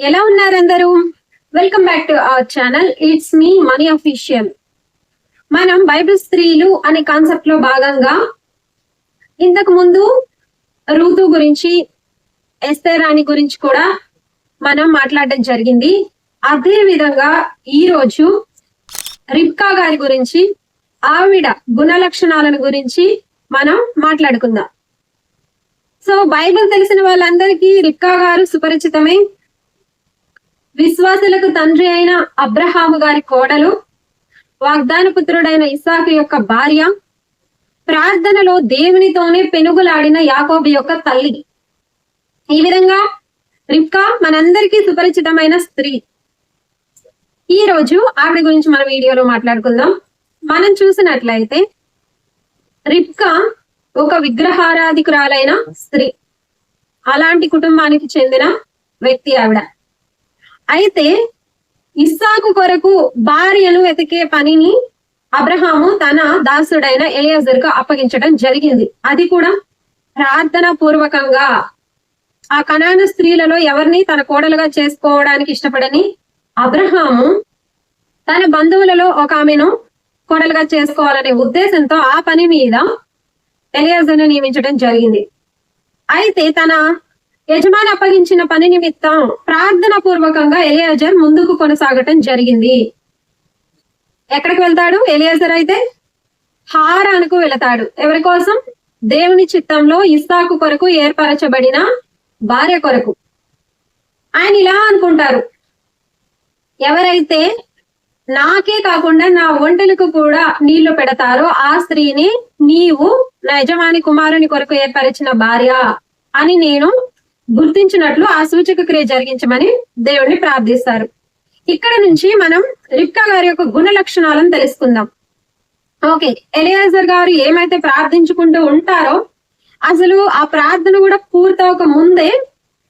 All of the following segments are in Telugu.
ఎలా ఉన్నారు అందరూ? Welcome back to our channel. It's me money official. మనం బైబిల్ స్త్రీలు అనే కాన్సెప్ట్ లో భాగంగా ఇంతకు ముందు రూతు గురించి, ఎస్తేర్ రాణి గురించి కూడా మనం మాట్లాడడం జరిగింది. అదే విధంగా ఈ రోజు రిబ్కా గారి గురించి, ఆవిడ గుణ లక్షణాలను గురించి మనం మాట్లాడుకుందాం. సో బైబిల్ తెలిసిన వాళ్ళందరికీ రిబ్కా గారు సుపరిచితమే. విశ్వాసులకు తండ్రి అయిన అబ్రహాము గారి కోడలు, వాగ్దాన పుత్రుడైన ఇస్సాకు యొక్క భార్య, ప్రార్థనలో దేవునితోనే పెనుగులాడిన యాకోబు యొక్క తల్లి. ఈ విధంగా రిబ్కా మనందరికీ సుపరిచితమైన స్త్రీ. ఈ రోజు ఆవిడ గురించి మన వీడియోలో మాట్లాడుకుందాం. మనం చూసినట్లయితే రిబ్కా ఒక విగ్రహారాధికురాలైన స్త్రీ. అలాంటి కుటుంబానికి చెందిన వ్యక్తి ఆవిడ. అయితే ఇస్సాకు కొరకు భార్యను వెతికే పనిని అబ్రహాము తన దాసుడైన ఎలియాజరుకు అప్పగించడం జరిగింది. అది కూడా ప్రార్థన పూర్వకంగా. ఆ కనాను స్త్రీలలో ఎవరిని తన కోడలుగా చేసుకోవడానికి ఇష్టపడని అబ్రహాము తన బంధువులలో ఒక ఆమెను కోడలుగా చేసుకోవాలనే ఉద్దేశంతో ఆ పని మీద ఎలియాజరును నియమించడం జరిగింది. అయితే తన యజమాని అప్పగించిన పని నిమిత్తం ప్రార్థన పూర్వకంగా ఎలియాజర్ ముందుకు కొనసాగటం జరిగింది. ఎక్కడికి వెళ్తాడు ఎలియాజర్? అయితే హారానుకు వెళతాడు. ఎవరి కోసం? దేవుని చిత్తంలో ఇస్సాకు కొరకు ఏర్పరచబడిన భార్య కొరకు. ఆయన ఇలా అనుకుంటారు, ఎవరైతే నాకే కాకుండా నా ఒంటెలకు కూడా నీళ్లు పెడతారో ఆ స్త్రీని నీవు నా యజమాని కుమారుని కొరకు ఏర్పరిచిన భార్య అని నేను గుర్తించినట్లు ఆ సూచక క్రియ జరిగించమని దేవుణ్ణి ప్రార్థిస్తారు. ఇక్కడ నుంచి మనం రిబ్కా గారి యొక్క గుణ లక్షణాలను తెలుసుకుందాం. ఓకే, ఎలియాజర్ గారు ఏమైతే ప్రార్థించుకుంటూ ఉంటారో, అసలు ఆ ప్రార్థన కూడా పూర్తవక ముందే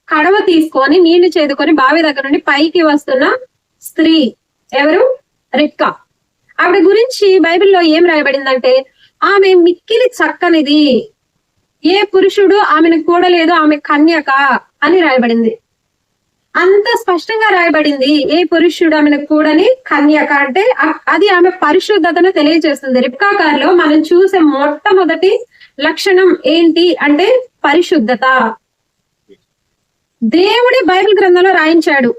కడవ తీసుకొని నీళ్లు చేదుకొని బావి దగ్గర నుండి పైకి వస్తున్న స్త్రీ ఎవరు? రిబ్కా. ఆవిడ గురించి బైబిల్లో ఏం రాయబడిందంటే, ఆమె మిక్కిలి చక్కనిది, ఏ పురుషుడు ఆమెను కూడలేదు, ఆమె కన్యక అని రాయబడింది. అంత స్పష్టంగా రాయబడింది. ఏ పురుషుడు ఆమెను కూడని కన్యక అంటే అది ఆమె పరిశుద్ధతను తెలియజేస్తుంది. రిబ్కా గారిలో మనం చూసే మొట్టమొదటి లక్షణం ఏంటి అంటే పరిశుద్ధత. దేవుడి బైబిల్ గ్రంథంలో రాయించాడు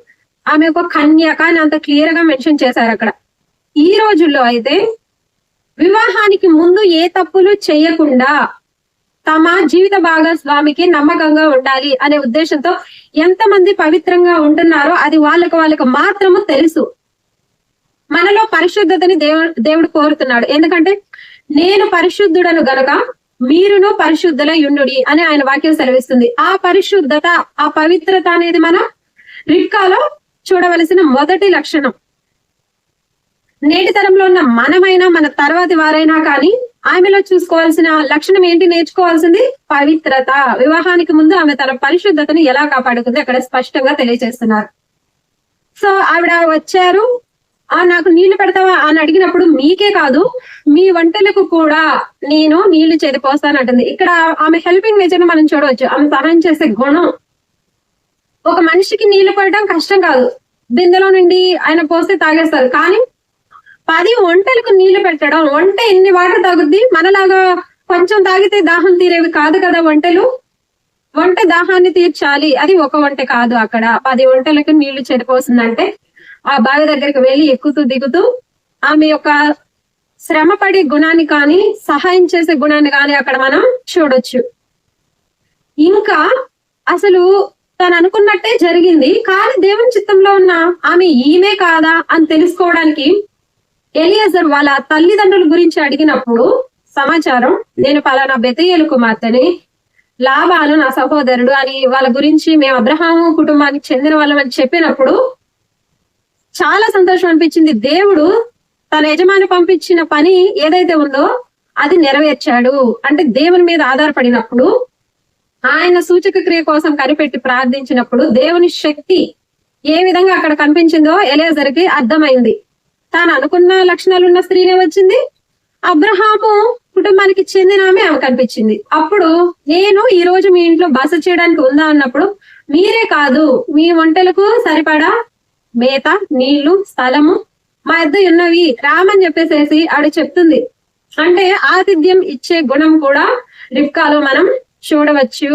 ఆమె ఒక కన్యక అని అంత క్లియర్ గా మెన్షన్ చేశారు అక్కడ. ఈ రోజుల్లో అయితే వివాహానికి ముందు ఏ తప్పులు చేయకుండా తమ జీవిత భాగస్వామికి నమ్మకంగా ఉండాలి అనే ఉద్దేశంతో ఎంతమంది పవిత్రంగా ఉంటున్నారో అది వాళ్ళకు మాత్రము తెలుసు. మనలో పరిశుద్ధతని దేవుడు కోరుతున్నాడు. ఎందుకంటే నేను పరిశుద్ధుడను గనక మీరును పరిశుద్ధులై యుండుడి అని ఆయన వాక్యం సెలవిస్తుంది. ఆ పరిశుద్ధత, ఆ పవిత్రత అనేది మనం రిబ్కాలో చూడవలసిన మొదటి లక్షణం. నేటి తరంలో ఉన్న మనమైనా మన తర్వాతి వారైనా కానీ ఆమెలో చూసుకోవాల్సిన లక్షణం ఏంటి? నేర్చుకోవాల్సింది పవిత్రత. వివాహానికి ముందు ఆమె తన పరిశుద్ధతను ఎలా కాపాడుకుంది అక్కడ స్పష్టంగా తెలియజేస్తున్నారు. సో ఆవిడ వచ్చారు, నాకు నీళ్లు పెడతావా అని అడిగినప్పుడు మీకే కాదు మీ వంటలకు కూడా నేను నీళ్లు చేదిపోస్తానంటుంది. ఇక్కడ ఆమె హెల్పింగ్ నేచర్ మనం చూడవచ్చు. ఆమె సహాయం చేసే గుణం. ఒక మనిషికి నీళ్లు పడటం కష్టం కాదు, బిందెలో నుండి ఆయన పోస్తే తాగేస్తారు. కానీ 10 ఒంటెలకు నీళ్లు పెట్టడం, ఒంటె ఎన్ని వాటర్ తాగుద్ది? మనలాగా కొంచెం తాగితే దాహం తీరేవి కాదు కదా ఒంటెలు. ఒంటె దాహాన్ని తీర్చాలి, అది ఒక ఒంటె కాదు. అక్కడ 10 ఒంటెలకు నీళ్లు చెడిపోతుందంటే ఆ బావి దగ్గరికి వెళ్ళి ఎక్కుతూ దిగుతూ ఆమె యొక్క శ్రమపడే గుణాన్ని కానీ సహాయం చేసే గుణాన్ని కానీ అక్కడ మనం చూడొచ్చు. ఇంకా అసలు తను అనుకున్నట్టే జరిగింది, కానీ దేవుని చిత్తంలో ఉన్న ఆమె ఈమె కాదా అని తెలుసుకోవడానికి ఎలియాజర్ వాళ్ళ తల్లిదండ్రుల గురించి అడిగినప్పుడు సమాచారం, నేను పలానా బెతయేలు కుమార్తెని, లాబాను నా సహోదరుడు అని వాళ్ళ గురించి మేము అబ్రహాము కుటుంబానికి చెందిన వాళ్ళమని చెప్పినప్పుడు చాలా సంతోషం అనిపించింది. దేవుడు తన యజమాని పంపించిన పని ఏదైతే ఉందో అది నెరవేర్చాడు. అంటే దేవుని మీద ఆధారపడినప్పుడు, ఆయన సూచక క్రియ కోసం కనిపెట్టి ప్రార్థించినప్పుడు దేవుని శక్తి ఏ విధంగా అక్కడ కనిపించిందో ఎలియాజర్కి అర్థమైంది. తాను అనుకున్న లక్షణాలు ఉన్న స్త్రీనే వచ్చింది, అబ్రహాము కుటుంబానికి చెందిన ఆమె కనిపించింది. అప్పుడు నేను ఈ రోజు మీ ఇంట్లో బస చేయడానికి ఉందా అన్నప్పుడు మీరే కాదు, మీ వంటలకు సరిపడా మేత, నీళ్లు, స్థలము మా యొద్ద ఉన్నవి రామని చెప్పేసేసి ఆవిడ చెప్తుంది. అంటే ఆతిథ్యం ఇచ్చే గుణం కూడా రిబ్కాలో మనం చూడవచ్చు.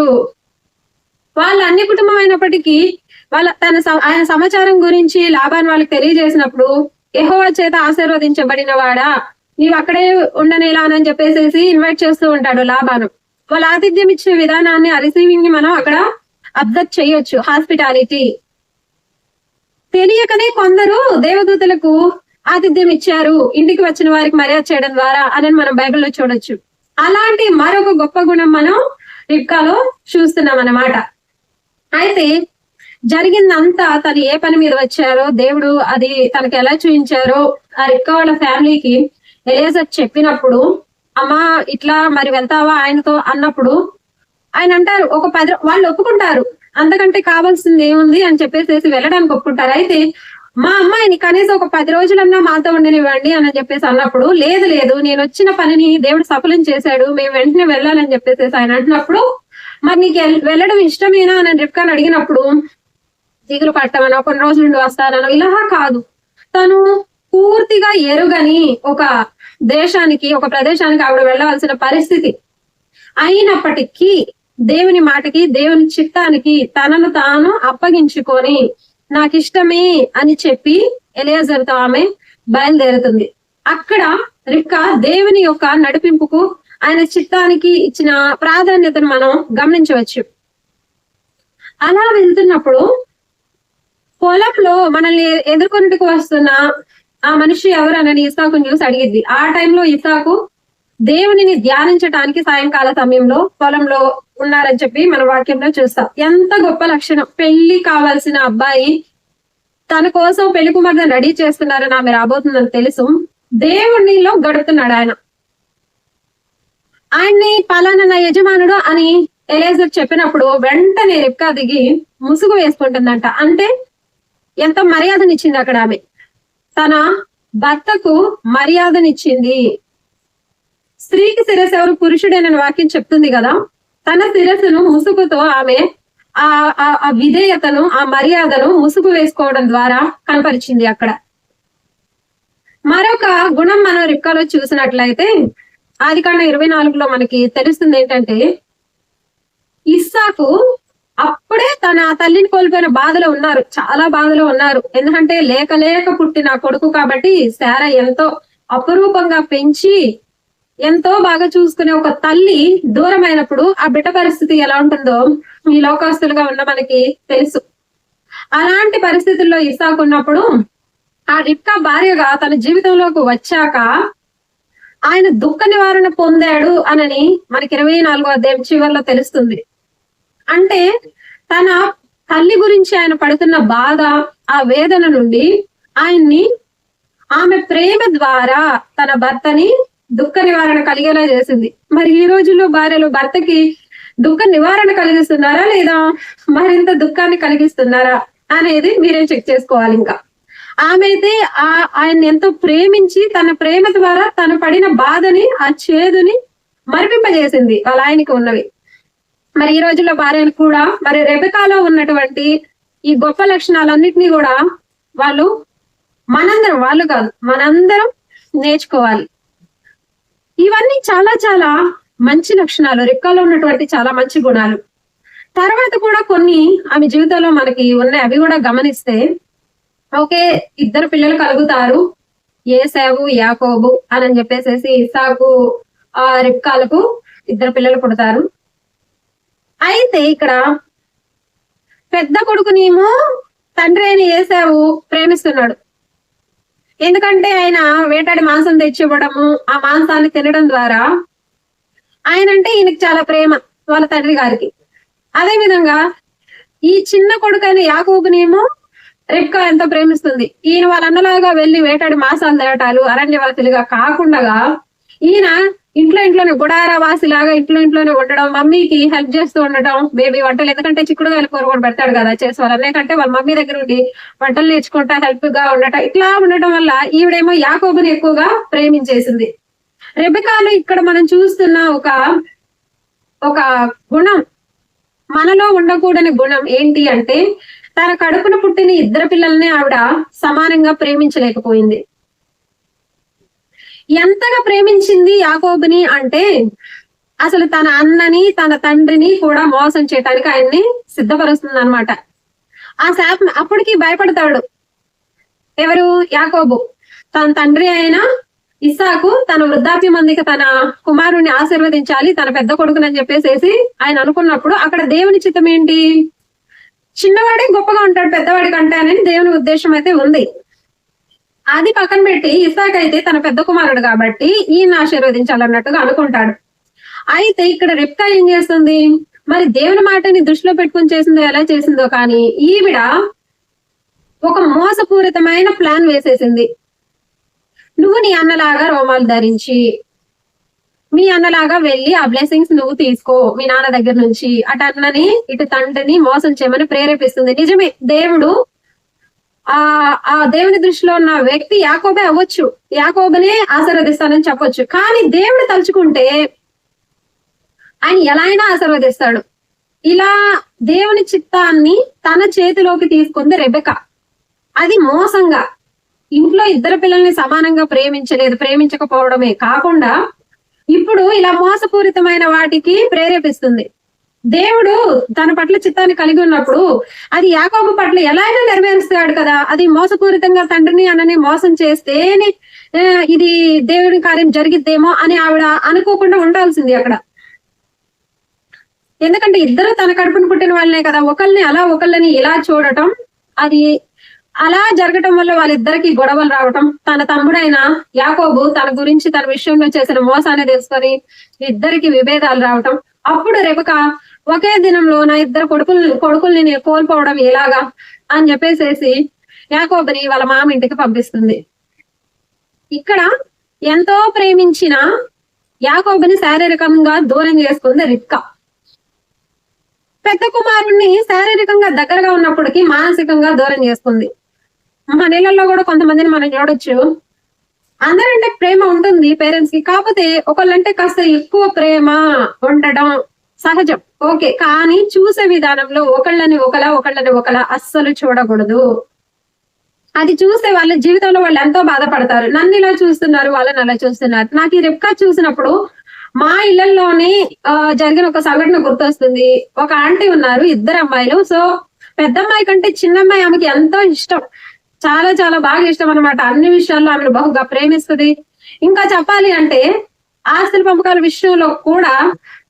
వాళ్ళ అన్ని కుటుంబం అయినప్పటికీ ఆయన సమాచారం గురించి లాబాన్ వాళ్ళకి తెలియజేసినప్పుడు, యెహోవా చేత ఆశీర్వదించబడిన వాడా, నీవు అక్కడే ఉండనేలా అని చెప్పేసి ఇన్వైట్ చేస్తూ ఉంటాడు లాబాను. వాళ్ళ ఆతిథ్యం ఇచ్చే విధానాన్ని, ఆ రిసీవింగ్ ని మనం అక్కడ అబ్జర్వ్ చేయొచ్చు. హాస్పిటాలిటీ తెలియకనే కొందరు దేవదూతలకు ఆతిథ్యం ఇచ్చారు, ఇంటికి వచ్చిన వారికి మర్యాద చేయడం ద్వారా అని మనం బైబిల్లో చూడొచ్చు. అలాంటి మరొక గొప్ప గుణం మనం రిబ్కాలో చూస్తున్నాం అన్నమాట. అయితే జరిగిందంతా తను ఏ పని మీద వచ్చారో, దేవుడు అది తనకి ఎలా చూపించారో ఆ రిబ్కా వాళ్ళ ఫ్యామిలీకి ఎలియజర్ చెప్పినప్పుడు, అమ్మా ఇట్లా మరి వెళ్తావా ఆయనతో అన్నప్పుడు ఆయన అంటారు, ఒక 10 వాళ్ళు ఒప్పుకుంటారు, అంతకంటే కావాల్సింది ఏముంది అని చెప్పేసి వెళ్ళడానికి ఒప్పుకుంటారు. అయితే మా అమ్మాయిని కనీసం ఒక 10 రోజులన్నా మాతో ఉండనివ్వండి అని చెప్పేసి అన్నప్పుడు, లేదు లేదు నేను వచ్చిన పనిని దేవుడు సఫలం చేశాడు, మేము వెంటనే వెళ్ళాలని చెప్పేసి ఆయన అంటున్నప్పుడు, మరి నీకు వెళ్ళడం ఇష్టమేనా అని రిబ్కాని అడిగినప్పుడు, దిగులు పట్టమనో కొన్ని రోజుల నుండి వస్తానో ఇలా కాదు, తను పూర్తిగా ఎరుగని ఒక దేశానికి, ఒక ప్రదేశానికి ఆవిడ వెళ్ళవలసిన పరిస్థితి అయినప్పటికీ దేవుని మాటకి, దేవుని చిత్తానికి తనను తాను అప్పగించుకొని నాకు ఇష్టమే అని చెప్పి ఎలియజర్తో ఆమె బయలుదేరుతుంది. అక్కడ రిబ్కా దేవుని యొక్క నడిపింపుకు, ఆయన చిత్తానికి ఇచ్చిన ప్రాధాన్యతను మనం గమనించవచ్చు. అలా వెళ్తున్నప్పుడు పొలంలో మనల్ని ఎదుర్కొన్నట్టుకు వస్తున్న ఆ మనిషి ఎవరు అని ఇసాకుని చూసి అడిగిద్ది. ఆ టైంలో ఇసాకు దేవునిని ధ్యానించడానికి సాయంకాల సమయంలో పొలంలో ఉన్నారని చెప్పి మన వాక్యంలో చూస్తాం. ఎంత గొప్ప లక్షణం! పెళ్లి కావాల్సిన అబ్బాయి తన కోసం పెళ్లి కుమార్తెను రెడీ చేస్తున్నారని ఆమె రాబోతుందని తెలుసు, దేవునిలో గడుపుతున్నాడు ఆయన. ఆయన్ని పలానా నా యజమానుడు అని ఎలియజర్ చెప్పినప్పుడు వెంటనే రిబ్కా దిగి ముసుగు వేసుకుంటుందంట. అంటే ఎంత మర్యాదనిచ్చింది అక్కడ ఆమె, తన భర్తకు మర్యాదనిచ్చింది. స్త్రీకి శిరస్సు ఎవరు? పురుషుడేనని వాక్యం చెప్తుంది కదా. తన శిరస్సును ముసుగుతో ఆమె ఆ విధేయతను, ఆ మర్యాదను ముసుగు వేసుకోవడం ద్వారా కనపరిచింది అక్కడ. మరొక గుణం మనం రిబ్కాలో చూసినట్లయితే ఆదికాండం 24లో మనకి తెలుస్తుంది ఏంటంటే, ఇస్సాకు అప్పుడే తన తల్లిని కోల్పోయిన బాధలో ఉన్నారు, చాలా బాధలో ఉన్నారు. ఎందుకంటే లేక లేక పుట్టిన కొడుకు కాబట్టి శారా ఎంతో అపురూపంగా పెంచి ఎంతో బాగా చూసుకునే ఒక తల్లి దూరమైనప్పుడు ఆ బిడ్డ పరిస్థితి ఎలా ఉంటుందో ఈ లోకస్తులుగా ఉన్న మనకి తెలుసు. అలాంటి పరిస్థితుల్లో ఇస్సాకు ఉన్నప్పుడు ఆ రిబ్కా భార్యగా తన జీవితంలోకి వచ్చాక ఆయన దుఃఖ నివారణ పొందాడు అని మనకి 24వ అధ్యాయం చివరిలో తెలుస్తుంది. అంటే తన తల్లి గురించి ఆయన పడుతున్న బాధ, ఆ వేదన నుండి ఆయన్ని ఆమె ప్రేమ ద్వారా తన భర్తని దుఃఖ నివారణ కలిగేలా చేసింది. మరి ఈ రోజుల్లో భార్యలు భర్తకి దుఃఖ నివారణ కలిగిస్తున్నారా లేదా మరింత దుఃఖాన్ని కలిగిస్తున్నారా అనేది మీరే చెక్ చేసుకోవాలి. ఇంకా ఆమె అయితే ఆయన్ని ఎంతో ప్రేమించి తన ప్రేమ ద్వారా తను పడిన బాధని, ఆ చేదుని మరిపింపజేసింది వాళ్ళ ఆయనకి ఉన్నవి. మరి ఈ రోజుల్లో భార్యలు కూడా మరి రెబెకాలో ఉన్నటువంటి ఈ గొప్ప లక్షణాలన్నిటినీ కూడా వాళ్ళు కాదు మనందరం నేర్చుకోవాలి. ఇవన్నీ చాలా చాలా మంచి లక్షణాలు, రిబ్కాలో ఉన్నటువంటి చాలా మంచి గుణాలు. తర్వాత కూడా కొన్ని ఆమె జీవితంలో మనకి ఉన్నాయి, అవి కూడా గమనిస్తే ఓకే, 2 పిల్లలు కలుగుతారు, ఏశావు యాకోబు అని చెప్పేసి ఇస్సాకు రిబ్కాలకు 2 పిల్లలు పుడతారు. అయితే ఇక్కడ పెద్ద కొడుకునేమో తండ్రి అయిన ఏశావు ప్రేమిస్తున్నాడు. ఎందుకంటే ఆయన వేటాడి మాంసం తెచ్చివ్వడము, ఆ మాంసాన్ని తినడం ద్వారా ఆయన అంటే ఈయనకి చాలా ప్రేమ వాళ్ళ తండ్రి గారికి. అదే విధంగా ఈ చిన్న కొడుకైన యాకోబునేమో రిబ్కా ఎంతో ప్రేమిస్తుంది. ఈయన వాళ్ళ అన్నలాగా వెళ్లి వేటాడి మాంసాలు తేటాలు అరణ్యవాసులుగా కాకుండా ఈయన ఇంట్లోనే గుడారవాసిలాగా ఇంట్లోనే ఉండడం, మమ్మీకి హెల్ప్ చేస్తూ ఉండడం, బేబీ వంటలు, ఎందుకంటే చిక్కుడుగాయల కూర కూడా పెడతాడు కదా చేసేవాళ్ళు, ఎందుకంటే వాళ్ళ మమ్మీ దగ్గర ఉండి వంటలు నేర్చుకుంటా హెల్ప్ గా ఉండటం, ఇట్లా ఉండటం వల్ల ఈవిడేమో యాకోబుని ఎక్కువగా ప్రేమించేసింది. రెబెకాలో ఇక్కడ మనం చూస్తున్న ఒక గుణం మనలో ఉండకూడని గుణం ఏంటి అంటే తన కడుపున పుట్టిన ఇద్దరు పిల్లల్ని ఆవిడ సమానంగా ప్రేమించలేకపోయింది. ఎంతగా ప్రేమించింది యాకోబుని అంటే అసలు తన అన్నని తన తండ్రిని కూడా మోసం చేయడానికి ఆయన్ని సిద్ధపరుస్తుంది అనమాట. ఆ శాపం అప్పటికి భయపడతాడు ఎవరు, యాకోబు. తన తండ్రి అయిన ఇస్సాకు తన వృద్ధాప్యం మందికి తన కుమారుణ్ణి ఆశీర్వదించాలి తన పెద్ద కొడుకునని చెప్పేసి ఆయన అనుకున్నప్పుడు అక్కడ దేవుని చిత్తం ఏంటి, చిన్నవాడే గొప్పగా ఉంటాడు పెద్దవాడి కంటే అని దేవుని ఉద్దేశం అయితే ఉంది. అది పక్కన పెట్టి ఇస్సాకు అయితే తన పెద్ద కుమారుడు కాబట్టి ఈయన ఆశీర్వదించాలన్నట్టుగా అనుకుంటాడు. అయితే ఇక్కడ రిబ్కా ఏం చేస్తుంది, మరి దేవుని మాటని దృష్టిలో పెట్టుకుని చేసిందో ఎలా చేసిందో కానీ ఈవిడ ఒక మోసపూరితమైన ప్లాన్ వేసేసింది. నువ్వు నీ అన్నలాగా రోమాలు ధరించి మీ అన్నలాగా వెళ్ళి ఆ బ్లెస్సింగ్స్ నువ్వు తీసుకో మీ నాన్న దగ్గర నుంచి, అటు అన్నని ఇటు తండ్రిని మోసం చేయమని ప్రేరేపిస్తుంది. నిజమే, దేవుడు ఆ దేవుని దృష్టిలో ఉన్న వ్యక్తి యాకోబే అవ్వచ్చు, యాకోబునే ఆశీర్వదిస్తానని చెప్పొచ్చు. కానీ దేవుడు తలుచుకుంటే ఆయన ఎలా అయినా ఆశీర్వదిస్తాడు. ఇలా దేవుని చిత్తాన్ని తన చేతిలోకి తీసుకుంది రెబెకా. అది మోసంగా ఇంట్లో ఇద్దరు పిల్లల్ని సమానంగా ప్రేమించకపోవడమే కాకుండా ఇప్పుడు ఇలా మోసపూరితమైన వాటికి ప్రేరేపిస్తుంది. దేవుడు తన పట్ల చిత్తాన్ని కలిగి ఉన్నప్పుడు అది యాకోబు పట్ల ఎలా అయినా నెరవేరుస్తాడు కదా. అది మోసపూరితంగా తండ్రిని అన్నని మోసం చేస్తేనే ఇది దేవుని కార్యం జరిగిద్దేమో అని ఆవిడ అనుకోకుండా ఉండాల్సింది అక్కడ. ఎందుకంటే ఇద్దరు తన కడుపును పుట్టిన వాళ్ళనే కదా, ఒకళ్ళని అలా ఒకళ్ళని ఇలా చూడటం, అది అలా జరగటం వల్ల వాళ్ళిద్దరికి గొడవలు రావటం, తన తమ్ముడైన యాకోబు తన గురించి తన విషయంలో చేసిన మోసాన్ని తెలుసుకొని ఇద్దరికి విభేదాలు రావటం. అప్పుడు రెబెకా ఒకే దినంలో నా ఇద్దరు కొడుకుల్ని నేను కోల్పోవడం ఎలాగా అని చెప్పేసి యాకోబుని వాళ్ళ మామ ఇంటికి పంపిస్తుంది. ఇక్కడ ఎంతో ప్రేమించిన యాకోబుని శారీరకంగా దూరం చేసుకుంది రిబ్కా. పెద్ద కుమారుణ్ణి శారీరకంగా దగ్గరగా ఉన్నప్పటికీ మానసికంగా దూరం చేసుకుంది. మన ఇళ్లలో కూడా కొంతమందిని మనం చూడొచ్చు, అందరంటే ప్రేమ ఉంటుంది పేరెంట్స్ కి, కాకపోతే ఒకళ్ళంటే కాస్త ఎక్కువ ప్రేమ ఉండడం సహజం, ఓకే. కానీ చూసే విధానంలో ఒకళ్ళని ఒకలా అస్సలు చూడకూడదు. అది చూస్తే వాళ్ళ జీవితంలో వాళ్ళు ఎంతో బాధపడతారు. నన్ను ఇలా చూస్తున్నారు, వాళ్ళని అలా చూస్తున్నారు. నాకు ఈ రిబ్కా చూసినప్పుడు మా ఇళ్లలోనే జరిగిన ఒక సంఘటన గుర్తొస్తుంది. ఒక ఆంటీ ఉన్నారు, ఇద్దరు అమ్మాయిలు. సో పెద్ద అమ్మాయి కంటే చిన్న అమ్మాయి ఆమెకి ఎంతో ఇష్టం, చాలా చాలా బాగా ఇష్టం అనమాట. అన్ని విషయాల్లో ఆమెను బహుగా ప్రేమిస్తుంది. ఇంకా చెప్పాలి అంటే ఆస్తుల పంపకాల విషయంలో కూడా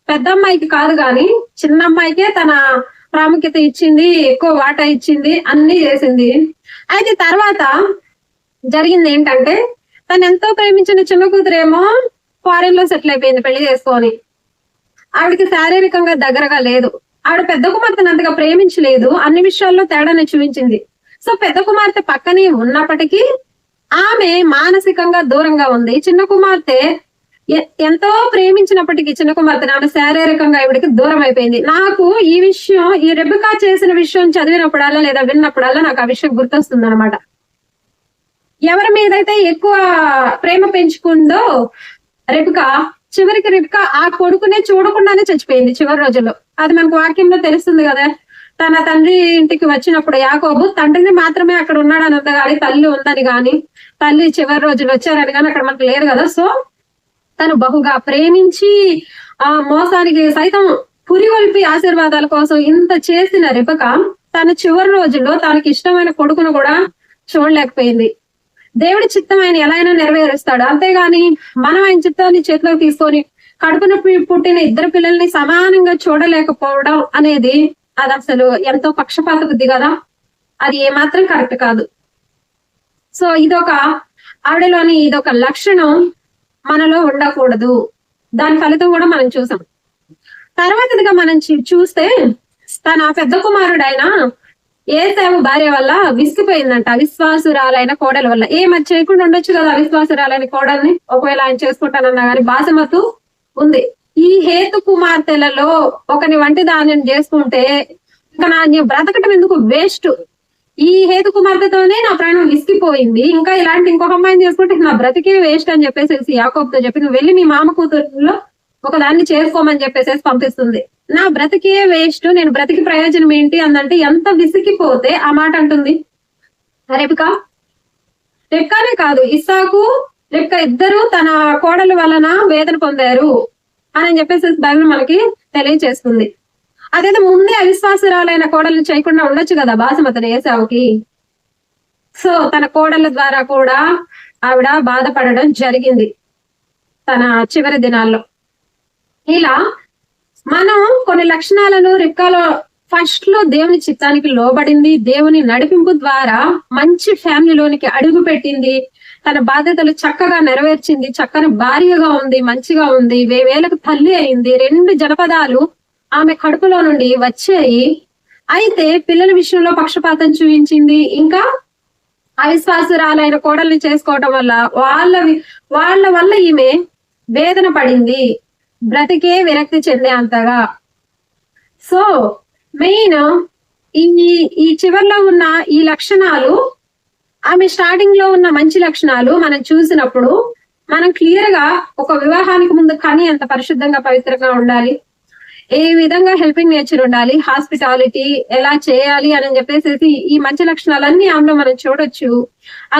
పెద్ద అమ్మాయికి కాదు కానీ చిన్న అమ్మాయికే తన ప్రాముఖ్యత ఇచ్చింది, ఎక్కువ వాటా ఇచ్చింది, అన్ని చేసింది. అయితే తర్వాత జరిగింది ఏంటంటే తను ఎంతో ప్రేమించిన చిన్న కూతురేమో ఫారెన్ లో సెటిల్ అయిపోయింది పెళ్లి చేసుకొని. ఆవిడకి శారీరకంగా దగ్గరగా లేదు. ఆవిడ పెద్ద కుమార్తెను అంతగా ప్రేమించలేదు, అన్ని విషయాల్లో తేడాన్ని చూపించింది. సో పెద్ద కుమార్తె పక్కనే ఉన్నప్పటికీ ఆమె మానసికంగా దూరంగా ఉంది. చిన్న కుమార్తె ఎంతో ప్రేమించినప్పటికీ చిన్న కుమార్తె ఆమె శారీరకంగా ఆవిడకి దూరం అయిపోయింది. నాకు ఈ విషయం, ఈ రెబెకా చేసిన విషయం చదివినప్పుడల్లా లేదా విన్నప్పుడల్లా నాకు ఆ విషయం గుర్తొస్తుంది అనమాట. ఎవరి మీదైతే ఎక్కువ ప్రేమ పెంచుకుందో రెబెకా, చివరికి రెబెకా ఆ కొడుకునే చూడకుండానే చచ్చిపోయింది చివరి రోజుల్లో. అది మనకు వాక్యంలో తెలుస్తుంది కదా. తన తండ్రి ఇంటికి వచ్చినప్పుడు యాకోబు తండ్రిని మాత్రమే అక్కడ ఉన్నాడని ఉంది కానీ తల్లి ఉందని కానీ, తల్లి చివరి రోజులు వచ్చారని కానీ అక్కడ మనకు లేదు కదా. సో తను బహుగా ప్రేమించి ఆ మోసానికి సైతం పురిగొల్పి ఆశీర్వాదాల కోసం ఇంత చేసిన రెబెకా తన చివరి రోజుల్లో తనకి ఇష్టమైన కొడుకును కూడా చూడలేకపోయింది. దేవుడి చిత్తం ఆయన ఎలా అయినా నెరవేరుస్తాడు, అంతేగాని మనం ఆయన చిత్తాన్ని చేతిలోకి తీసుకొని కడుపున పుట్టిన ఇద్దరు పిల్లల్ని సమానంగా చూడలేకపోవడం అనేది అది అసలు ఎంతో పక్షపాత బుద్ధి కదా. అది ఏమాత్రం కరెక్ట్ కాదు. సో ఆవిడలోని ఇదొక లక్షణం మనలో ఉండకూడదు. దాని ఫలితం కూడా మనం చూసాం. తర్వాతగా మనం చూస్తే తన పెద్ద కుమారుడైన ఏశావు భార్య వల్ల విసిగిపోయిందంట, అవిశ్వాసురాలైన కోడల వల్ల. ఏమది చేయకుండా ఉండొచ్చు కదా అవిశ్వాసురాలైన కోడల్ని, ఒకవేళ ఆయన చేసుకుంటానన్నా కానీ బాసమతు ఉంది. ఈ హేతు కుమార్తెలలో ఒకని వంటి దాన్ని చేసుకుంటే ఇంకా నా బ్రతకటం ఎందుకు వేస్ట్, ఈ హేతు కుమార్తెతోనే నా ప్రాణం విసిగిపోయింది, ఇంకా ఇలాంటి ఇంకొక అమ్మాయిని చేసుకుంటే నా బ్రతికే వేస్ట్ అని చెప్పేసి యాకోబుతో చెప్పి నువ్వు వెళ్ళి నీ మామ కూతురులో ఒక ఒకదాన్ని చేసుకోమని చెప్పేసి పంపిస్తుంది. నా బ్రతికే వేస్ట్, నేను బ్రతికి ప్రయోజనం ఏంటి అందంటే ఎంత విసిగిపోతే ఆ మాట అంటుంది. రెబ్కానే కాదు, ఇస్సాకు రెబ్కా ఇద్దరు తన కోడల వలన వేదన పొందారు అని చెప్పేసి బైబిల్ మనకి తెలియచేస్తుంది. అదేదో ముందే అవిశ్వాసరాలైన కోడలు చేయకుండా ఉండొచ్చు కదా బాసుమతిని ఏసావుకి. సో తన కోడళ్ళ ద్వారా కూడా ఆవిడ బాధపడడం జరిగింది తన చివరి దినాల్లో. ఇలా మనం కొన్ని లక్షణాలను రిబ్కాలో ఫస్ట్ లో దేవుని చిత్తానికి లోబడింది, దేవుని నడిపింపు ద్వారా మంచి ఫ్యామిలీలోనికి అడుగు పెట్టింది, తన బాధ్యతలు చక్కగా నెరవేర్చింది, చక్కని భార్యగా ఉంది, మంచిగా ఉంది, వేలకు తల్లి అయింది, 2 జనపదాలు ఆమె కడుపులో నుండి వచ్చాయి. అయితే పిల్లల విషయంలో పక్షపాతం చూపించింది, ఇంకా అవిశ్వాసురాలైన కోడల్ని చేసుకోవటం వల్ల వాళ్ళ వల్ల ఈమె వేదన పడింది, బ్రతికే విరక్తి చెందే అంతగా. సో మెయిన్ ఈ చివర్లో ఉన్న ఈ లక్షణాలు, ఆమె స్టార్టింగ్ లో ఉన్న మంచి లక్షణాలు మనం చూసినప్పుడు మనం క్లియర్ గా ఒక వివాహానికి ముందు కానీ ఎంత పరిశుద్ధంగా పవిత్రంగా ఉండాలి, ఏ విధంగా హెల్పింగ్ నేచర్ ఉండాలి, హాస్పిటాలిటీ ఎలా చేయాలి అని చెప్పేసి ఈ మంచి లక్షణాలన్నీ ఆమెలో మనం చూడొచ్చు.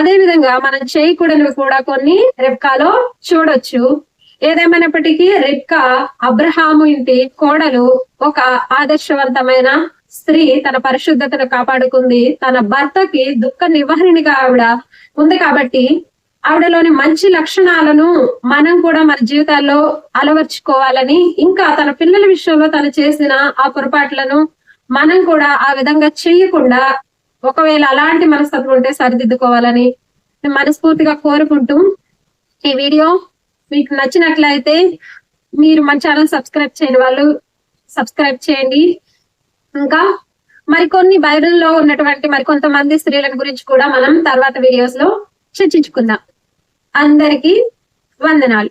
అదే విధంగా మనం చేయకూడనివి కూడా కొన్ని రెబ్కాలో చూడొచ్చు. ఏదేమైనప్పటికీ రెబ్కా అబ్రహాము ఇంటి కోడలు, ఒక ఆదర్శవంతమైన స్త్రీ, తన పరిశుద్ధతను కాపాడుకుంది, తన భర్తకి దుఃఖ నివారణగా ఆవిడ ఉంది. కాబట్టి ఆవిడలోని మంచి లక్షణాలను మనం కూడా మన జీవితాల్లో అలవర్చుకోవాలని, ఇంకా తన పిల్లల విషయంలో తను చేసిన ఆ పొరపాట్లను మనం కూడా ఆ విధంగా చేయకుండా, ఒకవేళ అలాంటి మనస్తత్వం ఉంటే సరిదిద్దుకోవాలని మనస్ఫూర్తిగా కోరుకుంటూ, ఈ వీడియో మీకు నచ్చినట్లయితే మీరు మన ఛానల్ సబ్స్క్రైబ్ చేయని వాళ్ళు సబ్స్క్రైబ్ చేయండి. ఇంకా మరికొన్ని బైబిల్లో ఉన్నటువంటి మరికొంతమంది స్త్రీల గురించి కూడా మనం తర్వాత వీడియోస్ లో చర్చించుకుందాం. అందరికీ వందనాలు.